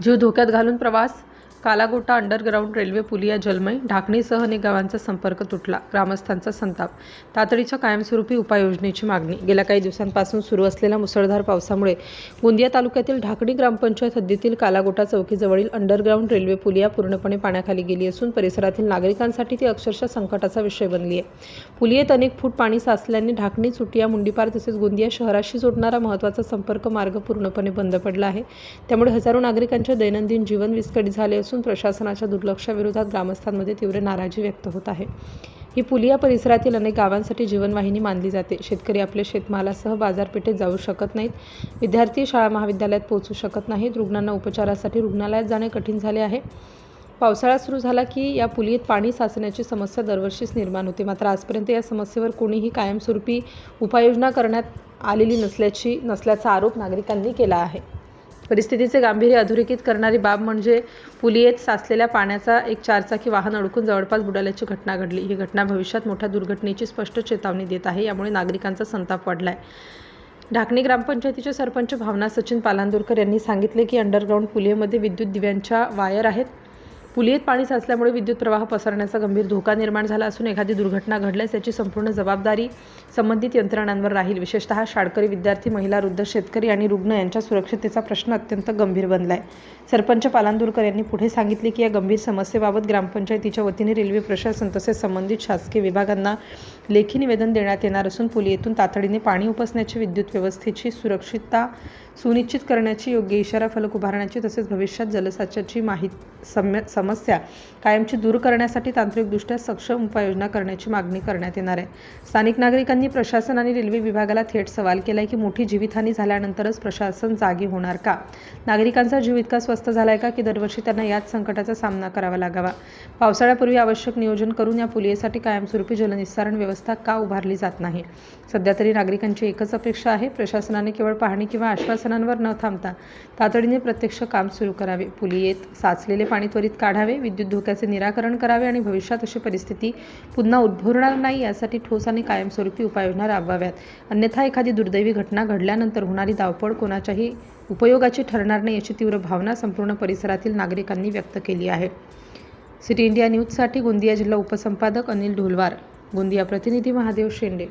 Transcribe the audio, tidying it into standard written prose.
जीव धोक्यात घालून प्रवास, कालागोटा अंडरग्राऊंड रेल्वे पुलिया जलमय, ढाकणीसह अनेक गावांचा संपर्क तुटला, ग्रामस्थांचा संताप, तातडीच्या कायमस्वरूपी उपाययोजनेची मागणी. गेल्या काही दिवसांपासून सुरू असलेल्या मुसळधार पावसामुळे गोंदिया तालुक्यातील ढाकणी ग्रामपंचायत हद्दीतील कालागोटा चौकीजवळील अंडरग्राऊंड रेल्वे पुलिया पूर्णपणे पाण्याखाली गेली असून परिसरातील नागरिकांसाठी ती अक्षरशः संकटाचा विषय बनली आहे. पुलियेत अनेक फूट पाणी साचल्याने ढाकणी, चुटिया, मुंडीपार तसेच गोंदिया शहराशी जोडणारा महत्त्वाचा संपर्क मार्ग पूर्णपणे बंद पडला आहे. त्यामुळे हजारो नागरिकांचे दैनंदिन जीवन विस्कळीत झाले असून प्रशासनाच्या दुर्लक्षाविरोधात ग्रामस्थांमध्ये तीव्र नाराजी व्यक्त होत आहे. ही पुलिया परिसरातील अनेक गावांसाठी जीवनवाहिनी मानली जाते. शेतकरी आपल्या शेतमालासह बाजारपेठेत जाऊ शकत नाहीत, विद्यार्थी शाळा महाविद्यालयात पोहोचू शकत नाहीत, रुग्णांना उपचारासाठी रुग्णालयात जाणे कठीण झाले आहे. पावसाळा सुरू झाला की या पुलियेत पाणी साचण्याची समस्या दरवर्षीच निर्माण होते. मात्र आजपर्यंत या समस्येवर कोणीही कायमस्वरूपी उपाययोजना करण्यात आलेली नसल्याचा आरोप नागरिकांनी केला आहे. परिस्थितीचे गांभीर्य अधोरेखित करणारी बाब म्हणजे पुलियेत साचलेल्या पाण्याचा एक चारचाकी वाहन अडकून जवळपास बुडाल्याची घटना घडली. ही घटना भविष्यात मोठ्या दुर्घटनेची स्पष्ट चेतावणी देत आहे. यामुळे नागरिकांचा संताप वाढला आहे. ढाकणी ग्रामपंचायतीचे सरपंच भावना सचिन पालांदूरकर यांनी सांगितले की अंडरग्राऊंड पुलियेमध्ये विद्युत दिव्यांच्या वायर आहेत. पुलियेत पाणी साचल्यामुळे विद्युत प्रवाह पसरण्याचा गंभीर धोका निर्माण झाला असून एखादी दुर्घटना घडल्यास याची संपूर्ण जबाबदारी संबंधित यंत्रणांवर राहील. विशेषतः शाळकरी, विद्यार्थी, महिला, वृद्ध, शेतकरी आणि रुग्ण यांच्या सुरक्षिततेचा प्रश्न अत्यंत गंभीर बनला आहे. सरपंच पालांदूरकर यांनी पुढे सांगितले की या गंभीर समस्येबाबत ग्रामपंचायतीच्या वतीने रेल्वे प्रशासन तसेच संबंधित शासकीय विभागांना लेखी निवेदन देण्यात येणार असून पुलियेतून तातडीने पाणी उपसण्याची, विद्युत व्यवस्थेची सुरक्षितता सुनिश्चित करण्याची, योग्य इशारा फलक उभारण्याची तसेच भविष्यात जलसाच्याची समस्या कायमची दूर करण्यासाठी तांत्रिकदृष्ट्या सक्षम उपाययोजना करण्याची मागणी करण्यात येणार आहे. स्थानिक नागरिकांनी प्रशासन आणि रेल्वे विभागाला थेट सवाल केलाय की मोठी जीवितहानी झाल्यानंतरच प्रशासन जागी होणार का? नागरिकांचा जीव इतका स्वस्त झालाय का की दरवर्षी त्यांना याच संकटाचा सामना करावा लागावा? पावसाळ्यापूर्वी आवश्यक नियोजन करून या पुलियेसाठी कायमस्वरूपी जलनिस्सारण व्यवस्था का उभारली जात नाही? सध्या तरी नागरिकांची एकच अपेक्षा आहे, प्रशासनाने केवळ पाहणी किंवा आश्वासनांवर न थांबता तातडीने प्रत्यक्ष काम सुरू करावे, पुलियेत साचलेले पाणी त्वरित काढावे, विद्युत धोक्याचे निराकरण करावे आणि भविष्यात अशी परिस्थिती पुन्हा उद्भवणार नाही यासाठी ठोस आणि कायमस्वरूपी उपाययोजना राबवाव्यात. अन्यथा एखादी दुर्दैवी घटना घडल्यानंतर होणारी धावपळ कोणाच्याही उपयोगाची ठरणार नाही याची तीव्र भावना संपूर्ण परिसरातील नागरिकांनी व्यक्त केली आहे. सिटी इंडिया न्यूजसाठी गोंदिया जिल्हा उपसंपादक अनिल ढोलवार, गोंदिया प्रतिनिधी महादेव शेंडे.